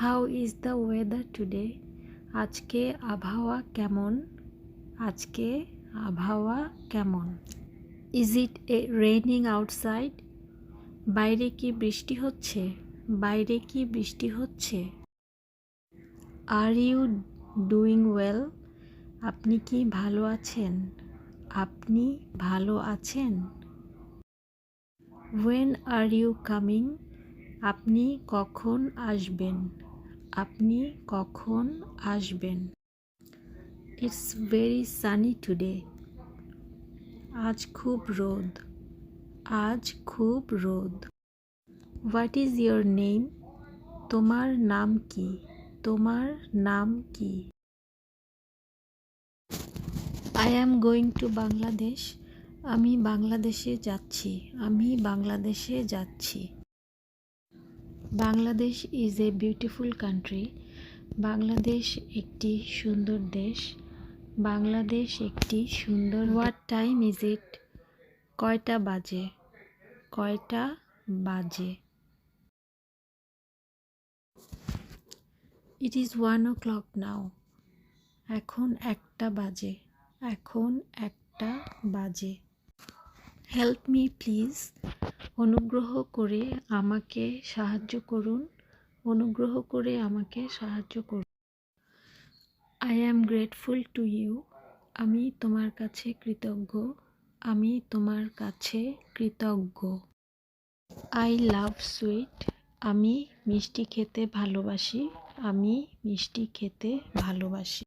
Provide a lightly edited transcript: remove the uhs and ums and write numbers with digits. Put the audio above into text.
How is the weather today? আজকে আবহাওয়া কেমন? আজকে আবহাওয়া কেমন? Is it raining outside? বাইরে কি বৃষ্টি হচ্ছে? বাইরে কি বৃষ্টি হচ্ছে? Are you doing well? আপনি কি ভালো আছেন? আপনি ভালো আছেন? When are you coming? আপনি কখন আসবেন? আপনি কখন আসবেন? It's very sunny today. আজ খুব রোদ। আজ খুব রোদ। What is your name? তোমার নাম কি? তোমার নাম কি? I am going to Bangladesh. আমি বাংলাদেশে যাচ্ছি। আমি বাংলাদেশে যাচ্ছি। Bangladesh is a beautiful country. Bangladesh একটি সুন্দর দেশ। বাংলাদেশ একটি সুন্দর। What time is it? কয়টা বাজে? কয়টা বাজে? ইট ইজ 1 o'clock নাও। এখন 1টা বাজে। এখন 1টা বাজে। Help me please. অনুগ্রহ করে আমাকে সাহায্য করুন। অনুগ্রহ করে আমাকে সাহায্য করুন। I am grateful to you. আমি তোমার কাছে কৃতজ্ঞ। আমি তোমার কাছে কৃতজ্ঞ। I love sweet. আমি মিষ্টি খেতে ভালোবাসি। আমি মিষ্টি খেতে ভালোবাসি।